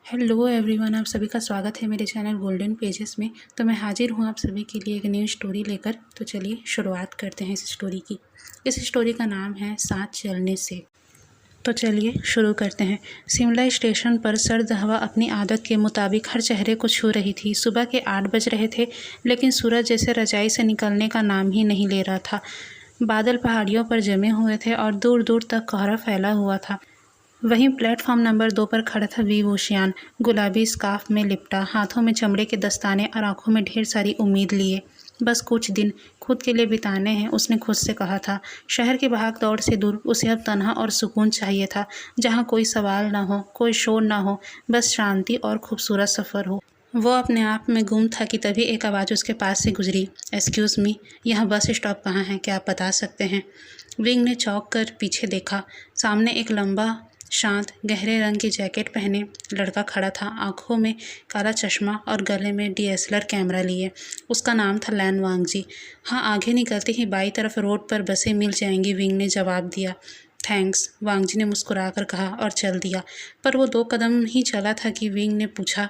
Hello everyone, आप सभी का स्वागत है मेरे चैनल गोल्डन पेजेस में। तो मैं हाजिर हूँ आप सभी के लिए एक न्यू स्टोरी लेकर। तो चलिए शुरुआत करते हैं इस स्टोरी की। इस स्टोरी का नाम है साथ चलने से। तो चलिए शुरू करते हैं। शिमला स्टेशन पर सर्द हवा अपनी आदत के मुताबिक हर चेहरे को छू रही थी। सुबह के 8 बज रहे थे, लेकिन सूरज जैसे रजाई से निकलने का नाम ही नहीं ले रहा था। बादल पहाड़ियों पर जमे हुए थे और दूर दूर तक कोहरा फैला हुआ था। वहीं प्लेटफॉर्म नंबर 2 पर खड़ा था वी ओशियान, गुलाबी स्कार्फ में लिपटा, हाथों में चमड़े के दस्ताने और आंखों में ढेर सारी उम्मीद लिए। बस कुछ दिन खुद के लिए बिताने हैं, उसने खुद से कहा था। शहर की भाग दौड़ से दूर उसे अब तन्हा और सुकून चाहिए था, जहाँ कोई सवाल ना हो, कोई शोर ना हो, बस शांति और खूबसूरत सफ़र हो। वो अपने आप में गुम था कि तभी एक आवाज़ उसके पास से गुजरी। एक्सक्यूज़ मी, यहाँ बस स्टॉप कहाँ है, क्या आप बता सकते हैं? विंग ने चौंक कर पीछे देखा। सामने एक लंबा, शांत, गहरे रंग की जैकेट पहने लड़का खड़ा था, आंखों में काला चश्मा और गले में डीएसएलआर कैमरा लिए। उसका नाम था लैन वांगजी। हाँ, आगे निकलते ही बाई तरफ रोड पर बसें मिल जाएंगी, विंग ने जवाब दिया। थैंक्स, वांगजी ने मुस्कुराकर कहा और चल दिया। पर वो 2 कदम ही चला था कि विंग ने पूछा,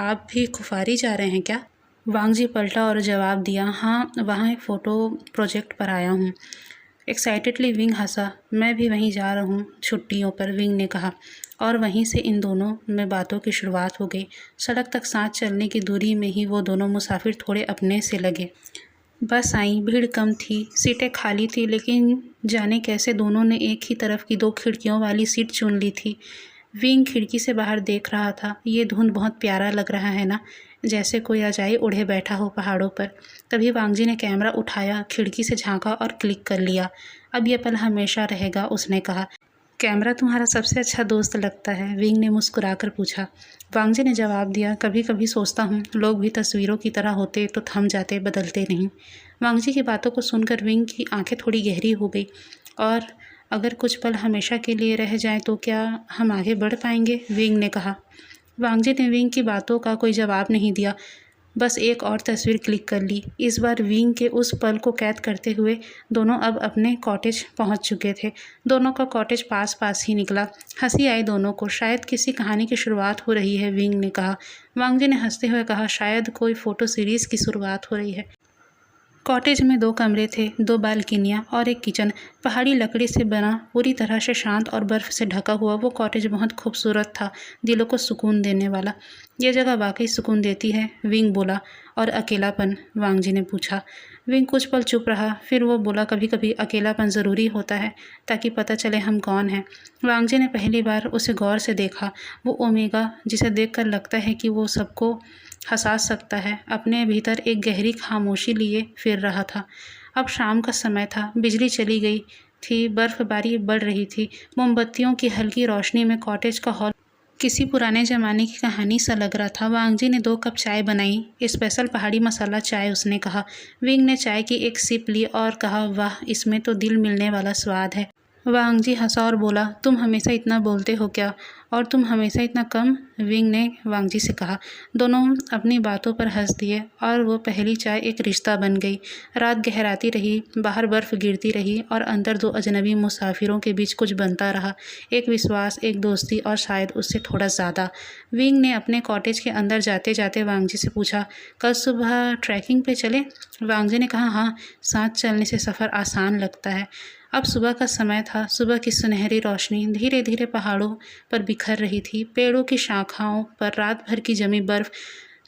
आप भी खुफारी जा रहे हैं क्या? वांगजी पलटा और जवाब दिया, हाँ, वहाँ एक फ़ोटो प्रोजेक्ट पर आया हूँ। एक्साइटेडली विंग हंसा। मैं भी वहीं जा रहा हूँ छुट्टियों पर, विंग ने कहा। और वहीं से इन दोनों में बातों की शुरुआत हो गई। सड़क तक साथ चलने की दूरी में ही वो दोनों मुसाफिर थोड़े अपने से लगे। बस आई, भीड़ कम थी, सीटें खाली थी, लेकिन जाने कैसे दोनों ने एक ही तरफ की 2 खिड़कियों वाली सीट चुन ली थी। विंग खिड़की से बाहर देख रहा था। ये धुंध बहुत प्यारा लग रहा है ना, जैसे कोई अजाई उड़े बैठा हो पहाड़ों पर। तभी वांगजी ने कैमरा उठाया, खिड़की से झांका और क्लिक कर लिया। अब ये पल हमेशा रहेगा, उसने कहा। कैमरा तुम्हारा सबसे अच्छा दोस्त लगता है, विंग ने मुस्कुराकर पूछा। वांगजी ने जवाब दिया, कभी कभी सोचता हूँ लोग भी तस्वीरों की तरह होते तो थम जाते, बदलते नहीं। वांगजी की बातों को सुनकर विंग की आंखें थोड़ी गहरी हो गई। और अगर कुछ पल हमेशा के लिए रह जाएं तो क्या हम आगे बढ़ पाएंगे, विंग ने कहा। वांगजी ने विंग की बातों का कोई जवाब नहीं दिया, बस एक और तस्वीर क्लिक कर ली। इस बार विंग के उस पल को कैद करते हुए दोनों अब अपने कॉटेज पहुंच चुके थे। दोनों का कॉटेज पास पास ही निकला। हंसी आई दोनों को। शायद किसी कहानी की शुरुआत हो रही है, विंग ने कहा। वांगजी ने हंसते हुए कहा, शायद कोई फ़ोटो सीरीज़ की शुरुआत हो रही है। कॉटेज में 2 कमरे थे, 2 बालकनियाँ और एक किचन। पहाड़ी लकड़ी से बना, पूरी तरह से शांत और बर्फ़ से ढका हुआ वो कॉटेज बहुत खूबसूरत था, दिलों को सुकून देने वाला। ये जगह वाकई सुकून देती है, विंग बोला। और अकेलापन, वांगजी ने पूछा। विंग कुछ पल चुप रहा, फिर वो बोला, कभी कभी अकेलापन ज़रूरी होता है, ताकि पता चले हम कौन हैं। वांगजी ने पहली बार उसे गौर से देखा। वो ओमेगा, जिसे देखकर लगता है कि वो सबको हंसा सकता है, अपने भीतर एक गहरी खामोशी लिए फिर रहा था। अब शाम का समय था, बिजली चली गई थी, बर्फबारी बढ़ रही थी। मोमबत्तियों की हल्की रोशनी में कॉटेज का हॉल किसी पुराने ज़माने की कहानी सा लग रहा था। वांगजी ने 2 कप चाय बनाई, स्पेशल पहाड़ी मसाला चाय, उसने कहा। विंग ने चाय की एक सिप ली और कहा, वाह, इसमें तो दिल मिलने वाला स्वाद है। वांगजी हंसा और बोला, तुम हमेशा इतना बोलते हो क्या? और तुम हमेशा इतना कम, विंग ने वांगजी से कहा। दोनों अपनी बातों पर हंस दिए और वो पहली चाय एक रिश्ता बन गई। रात गहराती रही, बाहर बर्फ़ गिरती रही और अंदर 2 अजनबी मुसाफिरों के बीच कुछ बनता रहा। एक विश्वास, एक दोस्ती और शायद उससे थोड़ा ज़्यादा। विंग ने अपने कॉटेज के अंदर जाते जाते वांगजी से पूछा, कल सुबह ट्रैकिंग पे चले? वांगजी ने कहा, हाँ, साथ चलने से सफ़र आसान लगता है। अब सुबह का समय था। सुबह की सुनहरी रोशनी धीरे धीरे पहाड़ों पर बिखर रही थी। पेड़ों की शाखाओं पर रात भर की जमी बर्फ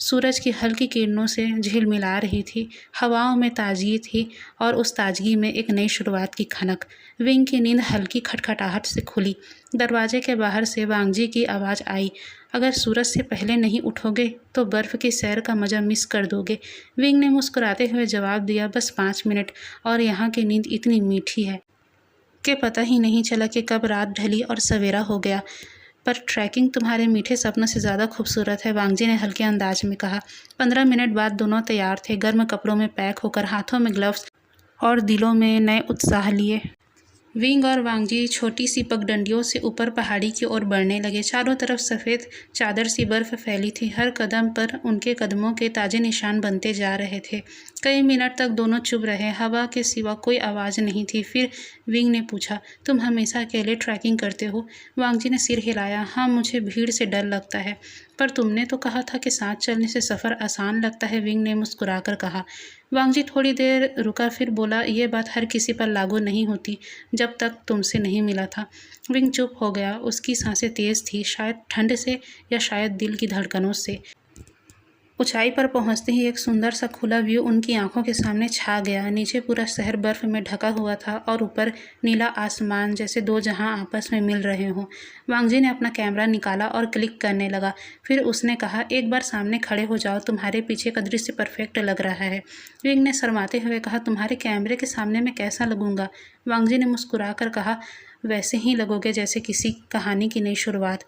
सूरज की हल्की किरणों से झिलमिला रही थी। हवाओं में ताजगी थी और उस ताजगी में एक नई शुरुआत की खनक। विंग की नींद हल्की खटखटाहट से खुली। दरवाजे के बाहर से वांगजी की आवाज़ आई, अगर सूरज से पहले नहीं उठोगे तो बर्फ़ की सैर का मज़ा मिस कर दोगे। विंग ने मुस्कुराते हुए जवाब दिया, बस 5 मिनट, और यहाँ की नींद इतनी मीठी है कि पता ही नहीं चला कि कब रात ढली और सवेरा हो गया। पर ट्रैकिंग तुम्हारे मीठे सपनों से ज़्यादा खूबसूरत है, वांगजी ने हल्के अंदाज में कहा। 15 मिनट बाद दोनों तैयार थे, गर्म कपड़ों में पैक होकर, हाथों में ग्लव्स और दिलों में नए उत्साह लिए। विंग और वांगजी छोटी सी पगडंडियों से ऊपर पहाड़ी की ओर बढ़ने लगे। चारों तरफ सफ़ेद चादर सी बर्फ फैली थी। हर कदम पर उनके कदमों के ताजे निशान बनते जा रहे थे। कई मिनट तक दोनों चुप रहे। हवा के सिवा कोई आवाज़ नहीं थी। फिर विंग ने पूछा, तुम हमेशा अकेले ट्रैकिंग करते हो? वांग जी ने सिर हिलाया। हाँ, मुझे भीड़ से डर लगता है। पर तुमने तो कहा था कि साथ चलने से सफ़र आसान लगता है, विंग ने मुस्कुराकर कहा। वांग जी थोड़ी देर रुका, फिर बोला, ये बात हर किसी पर लागू नहीं होती जब तक तुमसे नहीं मिला था। विंग चुप हो गया। उसकी सांसें तेज़ थी, शायद ठंड से या शायद दिल की धड़कनों से। ऊंचाई पर पहुंचते ही एक सुंदर सा खुला व्यू उनकी आंखों के सामने छा गया। नीचे पूरा शहर बर्फ में ढका हुआ था और ऊपर नीला आसमान, जैसे दो जहां आपस में मिल रहे हों। वांगजी ने अपना कैमरा निकाला और क्लिक करने लगा। फिर उसने कहा, एक बार सामने खड़े हो जाओ, तुम्हारे पीछे का दृश्य परफेक्ट लग रहा है। विंग ने शर्माते हुए कहा, तुम्हारे कैमरे के सामने मैं कैसा लगूंगा? वांगजी ने मुस्कुरा कर कहा, वैसे ही लगोगे जैसे किसी कहानी की नई शुरुआत।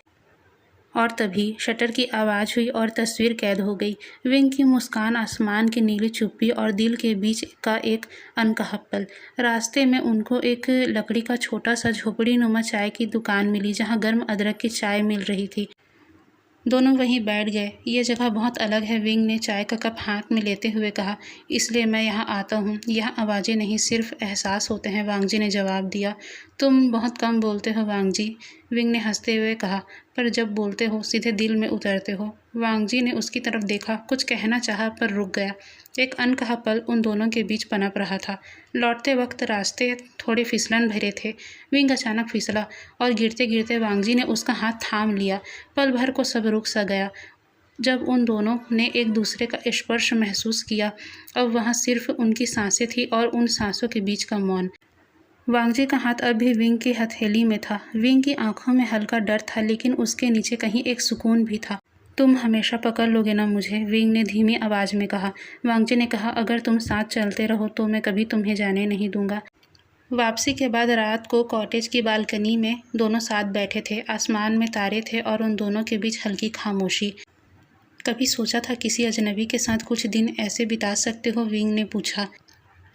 और तभी शटर की आवाज़ हुई और तस्वीर कैद हो गई। विंग की मुस्कान, आसमान की नीली चुप्पी और दिल के बीच का एक अनकहा पल। रास्ते में उनको एक लकड़ी का छोटा सा झोपड़ी नुमा चाय की दुकान मिली, जहाँ गर्म अदरक की चाय मिल रही थी। दोनों वहीं बैठ गए। ये जगह बहुत अलग है, विंग ने चाय का कप हाथ में लेते हुए कहा। इसलिए मैं यहाँ आता हूँ। यहाँ आवाज़ें नहीं, सिर्फ एहसास होते हैं, वांगजी ने जवाब दिया। तुम बहुत कम बोलते हो वांगजी, विंग ने हंसते हुए कहा, पर जब बोलते हो सीधे दिल में उतरते हो। वांगजी ने उसकी तरफ देखा, कुछ कहना चाहा पर रुक गया। एक अनकहा पल उन दोनों के बीच पनप रहा था। लौटते वक्त रास्ते थोड़े फिसलन भरे थे। विंग अचानक फिसला और गिरते गिरते वांगजी ने उसका हाथ थाम लिया। पल भर को सब रुक सा गया। जब उन दोनों ने एक दूसरे का स्पर्श महसूस किया, अब वहाँ सिर्फ उनकी सांसें थी और उन सांसों के बीच का मौन। वांगजी का हाथ अब भी विंग की हथेली में था। विंग की आंखों में हल्का डर था, लेकिन उसके नीचे कहीं एक सुकून भी था। तुम हमेशा पकड़ लोगे ना मुझे, विंग ने धीमी आवाज़ में कहा। वांगजी ने कहा, अगर तुम साथ चलते रहो तो मैं कभी तुम्हें जाने नहीं दूंगा। वापसी के बाद रात को कॉटेज की बालकनी में दोनों साथ बैठे थे। आसमान में तारे थे और उन दोनों के बीच हल्की खामोशी। कभी सोचा था किसी अजनबी के साथ कुछ दिन ऐसे बिता सकते हो? विंग ने पूछा।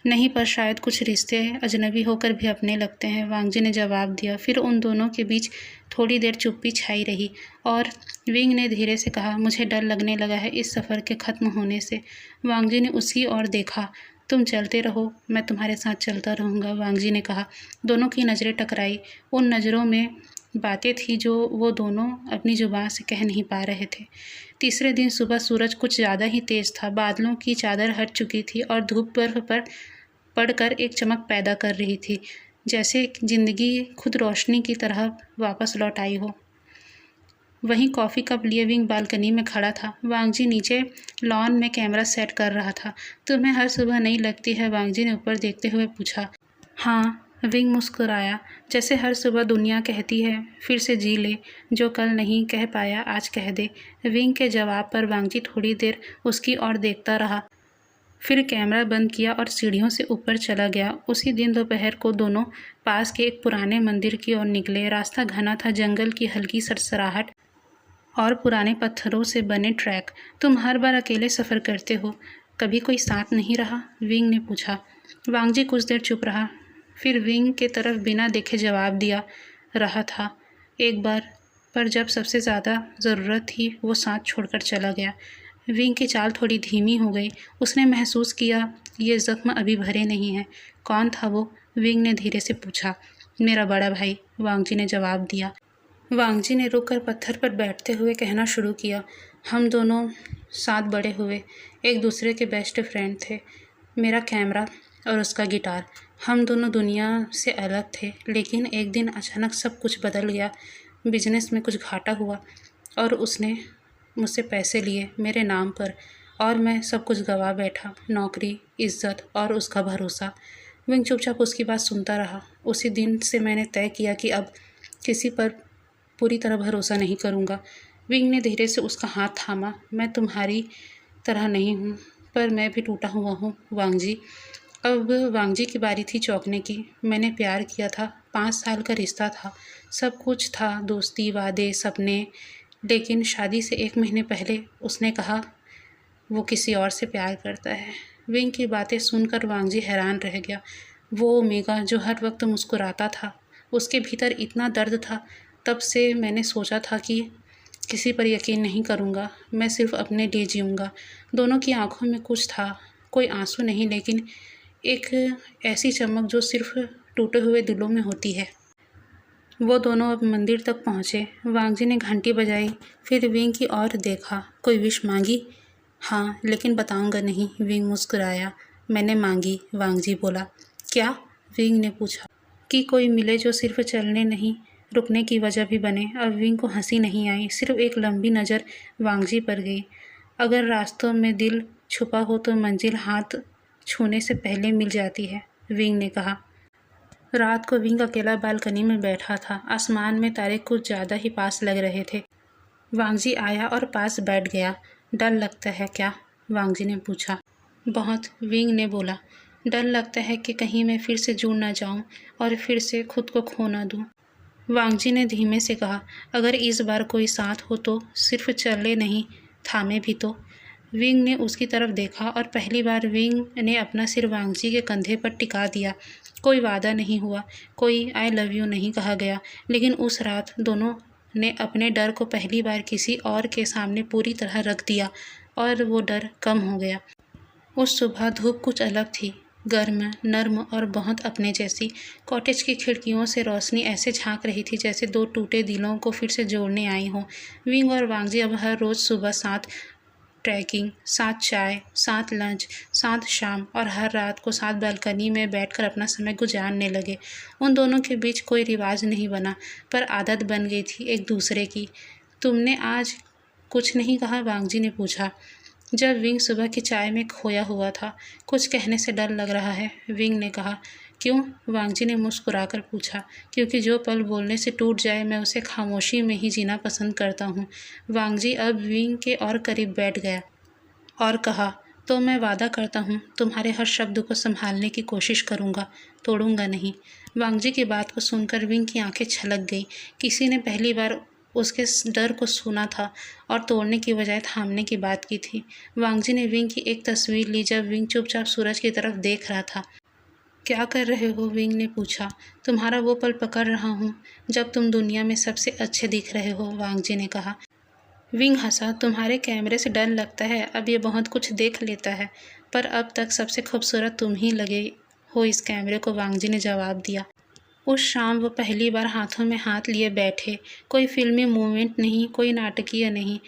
नहीं, पर शायद कुछ रिश्ते अजनबी होकर भी अपने लगते हैं, वांगजी ने जवाब दिया। फिर उन दोनों के बीच थोड़ी देर चुप्पी छाई रही और विंग ने धीरे से कहा, मुझे डर लगने लगा है इस सफ़र के ख़त्म होने से। वांगजी ने उसकी ओर देखा। तुम चलते रहो, मैं तुम्हारे साथ चलता रहूँगा, वांगजी ने कहा। दोनों की नज़रें टकराई। उन नज़रों में बातें थी जो वो दोनों अपनी जुबान से कह नहीं पा रहे थे। तीसरे दिन सुबह सूरज कुछ ज़्यादा ही तेज़ था। बादलों की चादर हट चुकी थी और धूप बर्फ पर पड़कर एक चमक पैदा कर रही थी, जैसे जिंदगी खुद रोशनी की तरह वापस लौट आई हो। वहीं कॉफ़ी कप लिए विंग बालकनी में खड़ा था। वांगजी नीचे लॉन में कैमरा सेट कर रहा था। तुम्हें हर सुबह नहीं लगती है? वांगजी ने ऊपर देखते हुए पूछा। हाँ, विंग मुस्कुराया। जैसे हर सुबह दुनिया कहती है, फिर से जी ले, जो कल नहीं कह पाया आज कह दे। विंग के जवाब पर वांगजी थोड़ी देर उसकी ओर देखता रहा, फिर कैमरा बंद किया और सीढ़ियों से ऊपर चला गया। उसी दिन दोपहर को दोनों पास के एक पुराने मंदिर की ओर निकले। रास्ता घना था, जंगल की हल्की सरसराहट और पुराने पत्थरों से बने ट्रैक। तुम हर बार अकेले सफ़र करते हो, कभी कोई साथ नहीं रहा? विंग ने पूछा। वांगजी कुछ देर चुप रहा, फिर विंग के तरफ बिना देखे जवाब दिया, रहा था एक बार, पर जब सबसे ज़्यादा ज़रूरत थी वो साथ छोड़कर चला गया। विंग की चाल थोड़ी धीमी हो गई। उसने महसूस किया ये ज़ख्म अभी भरे नहीं हैं। कौन था वो? विंग ने धीरे से पूछा। मेरा बड़ा भाई, वांगजी ने जवाब दिया। वांगजी ने रुककर पत्थर पर बैठते हुए कहना शुरू किया। हम दोनों साथ बड़े हुए, एक दूसरे के बेस्ट फ्रेंड थे। मेरा कैमरा और उसका गिटार। हम दोनों दुनिया से अलग थे, लेकिन एक दिन अचानक सब कुछ बदल गया। बिजनेस में कुछ घाटा हुआ और उसने मुझसे पैसे लिए मेरे नाम पर, और मैं सब कुछ गंवा बैठा, नौकरी, इज्जत और उसका भरोसा। विंग चुपचाप उसकी बात सुनता रहा। उसी दिन से मैंने तय किया कि अब किसी पर पूरी तरह भरोसा नहीं करूँगा। विंग ने धीरे से उसका हाथ थामा। मैं तुम्हारी तरह नहीं हूँ, पर मैं भी टूटा हुआ हूँ वांगजी। अब वांगजी की बारी थी चौंकने की। मैंने प्यार किया था, 5 साल का रिश्ता था, सब कुछ था, दोस्ती, वादे, सपने। लेकिन शादी से 1 महीने पहले उसने कहा वो किसी और से प्यार करता है। विंग की बातें सुनकर वांगजी हैरान रह गया। वो ओमेगा जो हर वक्त मुस्कुराता था, उसके भीतर इतना दर्द था। तब से मैंने सोचा था कि किसी पर यकीन नहीं करूँगा, मैं सिर्फ अपने लिए जीऊँगा। दोनों की आंखों में कुछ था, कोई आंसू नहीं, लेकिन एक ऐसी चमक जो सिर्फ टूटे हुए दिलों में होती है। वो दोनों अब मंदिर तक पहुँचे। वांग जी ने घंटी बजाई, फिर विंग की ओर देखा। कोई विश मांगी? हाँ, लेकिन बताऊंगा नहीं, विंग मुस्कुराया। मैंने मांगी, वांग जी बोला। क्या? विंग ने पूछा। कि कोई मिले जो सिर्फ चलने नहीं, रुकने की वजह भी बने। अब विंग को हंसी नहीं आई, सिर्फ एक लंबी नज़र वांग जी पर गई। अगर रास्तों में दिल छुपा हो तो मंजिल हाथ छूने से पहले मिल जाती है, विंग ने कहा। रात को विंग अकेला बालकनी में बैठा था। आसमान में तारे कुछ ज़्यादा ही पास लग रहे थे। वांग जी आया और पास बैठ गया। डर लगता है क्या? वांग जी ने पूछा। बहुत, विंग ने बोला। डर लगता है कि कहीं मैं फिर से जुड़ ना जाऊं और फिर से खुद को खो ना दूं। वांग जी ने धीमे से कहा। अगर इस बार कोई साथ हो तो सिर्फ चले नहीं, थामे भी तो। विंग ने उसकी तरफ देखा और पहली बार विंग ने अपना सिर वांग जी के कंधे पर टिका दिया। कोई वादा नहीं हुआ, कोई आई लव यू नहीं कहा गया, लेकिन उस रात दोनों ने अपने डर को पहली बार किसी और के सामने पूरी तरह रख दिया और वो डर कम हो गया। उस सुबह धूप कुछ अलग थी, गर्म, नर्म और बहुत अपने जैसी। कॉटेज की खिड़कियों से रोशनी ऐसे झांक रही थी जैसे दो टूटे दिलों को फिर से जोड़ने आई हो। विंग और वांग जी अब हर रोज़ सुबह साथ ट्रैकिंग, साथ चाय, साथ लंच, साथ शाम और हर रात को साथ बालकनी में बैठकर अपना समय गुजारने लगे। उन दोनों के बीच कोई रिवाज नहीं बना, पर आदत बन गई थी एक दूसरे की। तुमने आज कुछ नहीं कहा? वांग जी ने पूछा। जब विंग सुबह की चाय में खोया हुआ था। कुछ कहने से डर लग रहा है, विंग ने कहा। क्यों? वांग जी ने मुस्कुराकर पूछा। क्योंकि जो पल बोलने से टूट जाए मैं उसे खामोशी में ही जीना पसंद करता हूँ। वांग जी अब विंग के और करीब बैठ गया और कहा, तो मैं वादा करता हूँ तुम्हारे हर शब्द को संभालने की कोशिश करूँगा, तोड़ूंगा नहीं। वांग जी की बात को सुनकर विंग की आंखें छलक गई। किसी ने पहली बार उसके डर को सुना था और तोड़ने की बजाय थामने की बात की थी। वांग जी ने विंग की एक तस्वीर ली जब विंग चुपचाप सूरज की तरफ देख रहा था। क्या कर रहे हो? विंग ने पूछा। तुम्हारा वो पल पकड़ रहा हूँ जब तुम दुनिया में सबसे अच्छे दिख रहे हो, वांग जी ने कहा। विंग हंसा। तुम्हारे कैमरे से डर लगता है, अब ये बहुत कुछ देख लेता है, पर अब तक सबसे खूबसूरत तुम ही लगे हो इस कैमरे को, वांग जी ने जवाब दिया। उस शाम वो पहली बार हाथों में हाथ लिए बैठे। कोई फिल्मी मूवमेंट नहीं, कोई नाटकीय नहीं,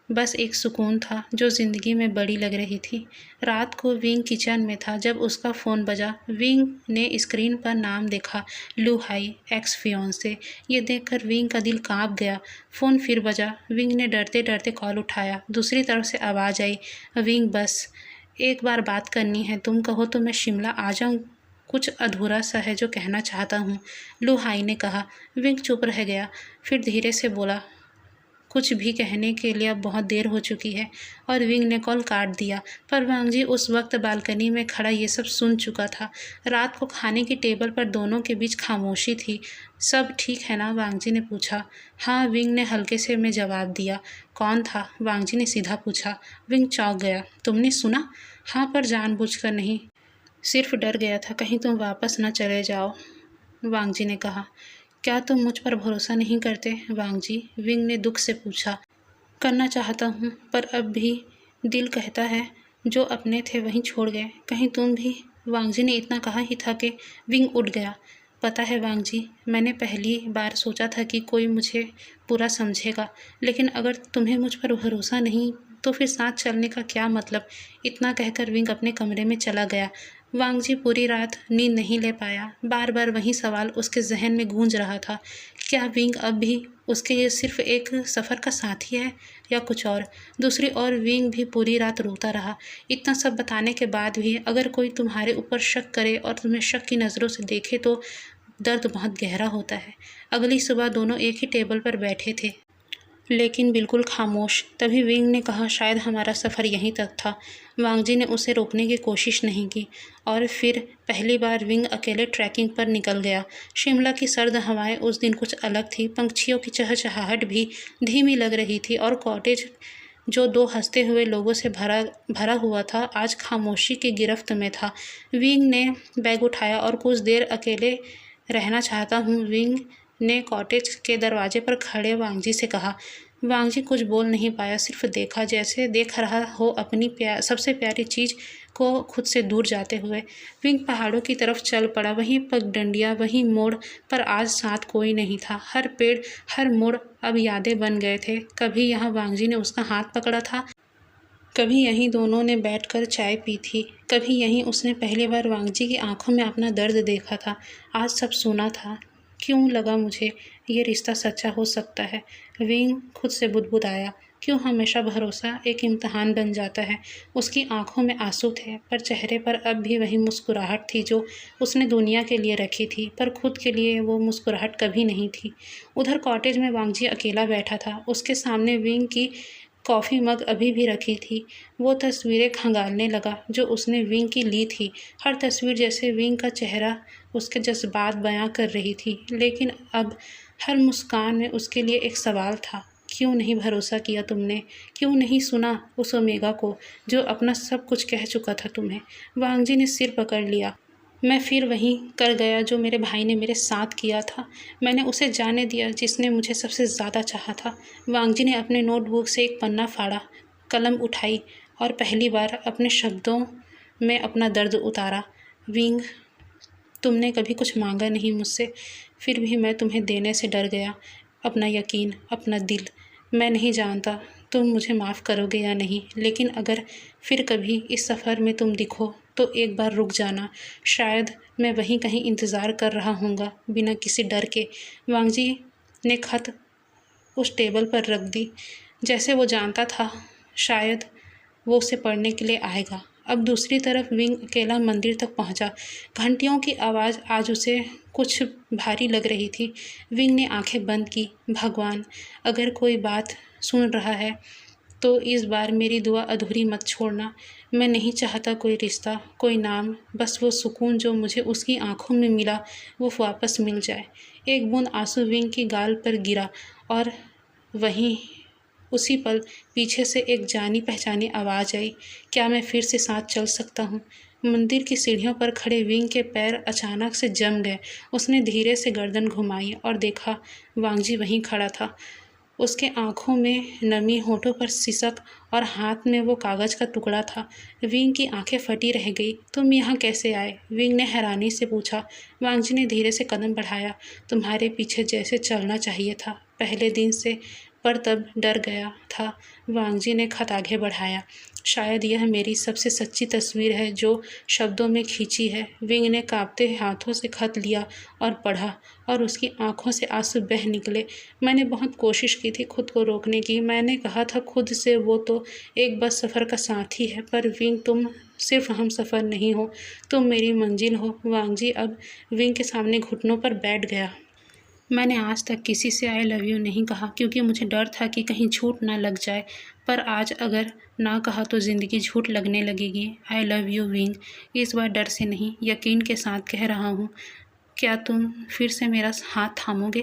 बस एक सुकून था जो ज़िंदगी में बड़ी लग रही थी। रात को विंग किचन में था जब उसका फ़ोन बजा। विंग ने स्क्रीन पर नाम देखा, लू हाई, एक्स फियोंसे। ये देखकर विंग का दिल कांप गया। फ़ोन फिर बजा। विंग ने डरते डरते कॉल उठाया। दूसरी तरफ से आवाज़ आई, विंग बस एक बार बात करनी है, तुम कहो तो मैं शिमला आ जाऊँ। कुछ अधूरा सा है जो कहना चाहता हूँ, लू हाई ने कहा। विंग चुप रह गया, फिर धीरे से बोला, कुछ भी कहने के लिए अब बहुत देर हो चुकी है, और विंग ने कॉल काट दिया। पर वांग जी उस वक्त बालकनी में खड़ा ये सब सुन चुका था। रात को खाने की टेबल पर दोनों के बीच खामोशी थी। सब ठीक है ना? वांग जी ने पूछा। हाँ, विंग ने हल्के से में जवाब दिया। कौन था? वांग जी ने सीधा पूछा। विंग चौंक गया। तुमने सुना? हाँ, पर जानबूझकर नहीं, सिर्फ डर गया था कहीं तुम वापस न चले जाओ, वांग जी ने कहा। क्या तुम मुझ पर भरोसा नहीं करते, वांग जी? विंग ने दुख से पूछा। करना चाहता हूँ, पर अब भी दिल कहता है जो अपने थे वहीं छोड़ गए। कहीं तुम भी? वांग जी ने इतना कहा ही था कि विंग उठ गया। पता है वांग जी, मैंने पहली बार सोचा था कि कोई मुझे पूरा समझेगा, लेकिन अगर तुम्हें मुझ पर भरोसा नहीं तो फिर साथ चलने का क्या मतलब? इतना कहकर विंग अपने कमरे में चला गया। वांग जी पूरी रात नींद नहीं ले पाया। बार बार वही सवाल उसके जहन में गूंज रहा था। क्या विंग अब भी उसके लिए सिर्फ एक सफ़र का साथी है या कुछ और? दूसरी ओर विंग भी पूरी रात रोता रहा। इतना सब बताने के बाद भी अगर कोई तुम्हारे ऊपर शक करे और तुम्हें शक की नज़रों से देखे तो दर्द बहुत गहरा होता है। अगली सुबह दोनों एक ही टेबल पर बैठे थे, लेकिन बिल्कुल खामोश। तभी विंग ने कहा, शायद हमारा सफ़र यहीं तक था। वांग जी ने उसे रोकने की कोशिश नहीं की और फिर पहली बार विंग अकेले ट्रैकिंग पर निकल गया। शिमला की सर्द हवाएं उस दिन कुछ अलग थी। पंछियों की चहचहाहट भी धीमी लग रही थी और कॉटेज जो दो हंसते हुए लोगों से भरा हुआ था आज खामोशी की गिरफ्त में था। विंग ने बैग उठाया और कुछ देर अकेले रहना चाहता हूँ, विंग ने कॉटेज के दरवाजे पर खड़े वांग जी से कहा। वांगजी कुछ बोल नहीं पाया, सिर्फ देखा, जैसे देख रहा हो अपनी सबसे प्यारी चीज़ को खुद से दूर जाते हुए। विंग पहाड़ों की तरफ चल पड़ा, वहीं पगडंडियाँ, वहीं मोड़, पर आज साथ कोई नहीं था। हर पेड़, हर मोड़ अब यादें बन गए थे। कभी यहाँ वांगजी ने उसका हाथ पकड़ा था, कभी यहीं दोनों ने बैठकर चाय पी थी, कभी यहीं उसने पहली बार वांगजी की आंखों में अपना दर्द देखा था। आज सब सुना था। क्यों लगा मुझे ये रिश्ता सच्चा हो सकता है? विंग खुद से बुदबुदाया। क्यों हमेशा भरोसा एक इम्तिहान बन जाता है? उसकी आंखों में आंसू थे, पर चेहरे पर अब भी वही मुस्कुराहट थी जो उसने दुनिया के लिए रखी थी, पर खुद के लिए वो मुस्कुराहट कभी नहीं थी। उधर कॉटेज में वांगजी अकेला बैठा था। उसके सामने विंग की कॉफ़ी मग अभी भी रखी थी। वो तस्वीरें खंगालने लगा जो उसने विंग की ली थी। हर तस्वीर जैसे विंग का चेहरा उसके जज्बात बयां कर रही थी, लेकिन अब हर मुस्कान में उसके लिए एक सवाल था। क्यों नहीं भरोसा किया तुमने? क्यों नहीं सुना उस ओमेगा को जो अपना सब कुछ कह चुका था तुम्हें? वांगजी ने सिर पकड़ लिया। मैं फिर वहीं कर गया जो मेरे भाई ने मेरे साथ किया था। मैंने उसे जाने दिया जिसने मुझे सबसे ज़्यादा चाहा था। वांगजी ने अपने नोटबुक से एक पन्ना फाड़ा, कलम उठाई और पहली बार अपने शब्दों में अपना दर्द उतारा। विंग, तुमने कभी कुछ मांगा नहीं मुझसे, फिर भी मैं तुम्हें देने से डर गया। अपना यकीन, अपना दिल। मैं नहीं जानता तुम मुझे माफ़ करोगे या नहीं, लेकिन अगर फिर कभी इस सफ़र में तुम दिखो तो एक बार रुक जाना। शायद मैं वहीं कहीं इंतज़ार कर रहा हूँगा, बिना किसी डर के। वांगजी ने खत उस टेबल पर रख दी, जैसे वो जानता था शायद वो उसे पढ़ने के लिए आएगा। अब दूसरी तरफ विंग अकेला मंदिर तक पहुंचा। घंटियों की आवाज़ आज उसे कुछ भारी लग रही थी। विंग ने आंखें बंद की। भगवान, अगर कोई बात सुन रहा है तो इस बार मेरी दुआ अधूरी मत छोड़ना। मैं नहीं चाहता कोई रिश्ता, कोई नाम, बस वो सुकून जो मुझे उसकी आंखों में मिला वो वापस मिल जाए। एक बूंद आंसू विंग की गाल पर गिरा और वहीं उसी पल पीछे से एक जानी पहचानी आवाज़ आई। क्या मैं फिर से साथ चल सकता हूँ? मंदिर की सीढ़ियों पर खड़े विंग के पैर अचानक से जम गए। उसने धीरे से गर्दन घुमाई और देखा वांगजी वहीं खड़ा था। उसके आंखों में नमी, होठों पर सिसक और हाथ में वो कागज़ का टुकड़ा था। विंग की आंखें फटी रह गई। तुम यहाँ कैसे आए? विंग ने हैरानी से पूछा। वांगजी ने धीरे से कदम बढ़ाया। तुम्हारे पीछे जैसे चलना चाहिए था पहले दिन से, पर तब डर गया था। वांगजी ने खत आगे बढ़ाया। शायद यह मेरी सबसे सच्ची तस्वीर है जो शब्दों में खींची है। विंग ने कांपते हाथों से खत लिया और पढ़ा और उसकी आंखों से आंसू बह निकले। मैंने बहुत कोशिश की थी खुद को रोकने की। मैंने कहा था खुद से वो तो एक बस सफ़र का साथी है, पर विंग तुम सिर्फ हम सफ़र नहीं हो, तुम मेरी मंजिल हो। वांगजी अब विंग के सामने घुटनों पर बैठ गया। मैंने आज तक किसी से आई लव यू नहीं कहा क्योंकि मुझे डर था कि कहीं झूठ ना लग जाए, पर आज अगर ना कहा तो ज़िंदगी झूठ लगने लगेगी। I love you wing. इस बार डर से नहीं, यकीन के साथ कह रहा हूँ। क्या तुम फिर से मेरा हाथ थामोगे?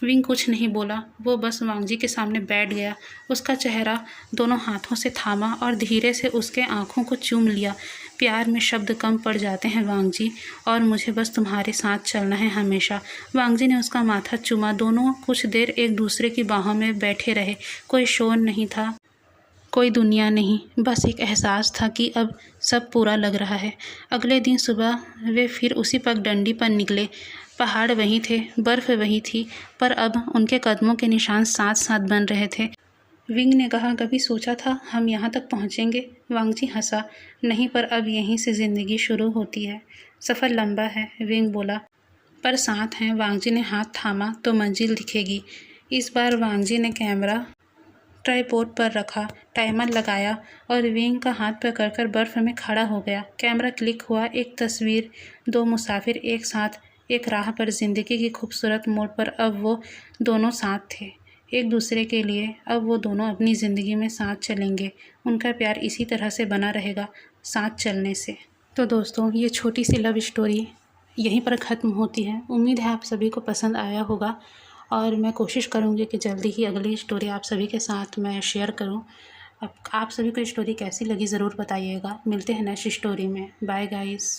विंग कुछ नहीं बोला, वो बस वांगजी के सामने बैठ गया। उसका चेहरा दोनों हाथों से थामा और धीरे से उसके आंखों को चूम लिया। प्यार में शब्द कम पड़ जाते हैं वांगजी, और मुझे बस तुम्हारे साथ चलना है हमेशा। वांगजी ने उसका माथा चूमा। दोनों कुछ देर एक दूसरे की बाहों में बैठे रहे। कोई शोर नहीं था, कोई दुनिया नहीं, बस एक एहसास था कि अब सब पूरा लग रहा है। अगले दिन सुबह वे फिर उसी पगडंडी पर निकले। पहाड़ वहीं थे, बर्फ़ वहीं थी, पर अब उनके कदमों के निशान साथ साथ बन रहे थे। विंग ने कहा, कभी सोचा था हम यहाँ तक पहुँचेंगे? वांगजी हंसा। नहीं, पर अब यहीं से ज़िंदगी शुरू होती है। सफ़र लंबा है, विंग बोला, पर साथ हैं। वांगजी ने हाथ थामा तो मंजिल दिखेगी। इस बार वांगजी ने कैमरा ट्राइपॉड पर रखा, टाइमर लगाया और विंग का हाथ पकड़कर बर्फ़ में खड़ा हो गया। कैमरा क्लिक हुआ। एक तस्वीर, दो मुसाफिर एक साथ, एक राह पर, ज़िंदगी की खूबसूरत मोड़ पर। अब वो दोनों साथ थे, एक दूसरे के लिए। अब वो दोनों अपनी ज़िंदगी में साथ चलेंगे। उनका प्यार इसी तरह से बना रहेगा, साथ चलने से। तो दोस्तों, ये छोटी सी लव स्टोरी यहीं पर ख़त्म होती है। उम्मीद है आप सभी को पसंद आया होगा, और मैं कोशिश करूँगी कि जल्दी ही अगली स्टोरी आप सभी के साथ मैं शेयर करूँ। अब आप सभी को स्टोरी कैसी लगी ज़रूर बताइएगा। मिलते हैं नेक्स्ट स्टोरी में। Bye guys.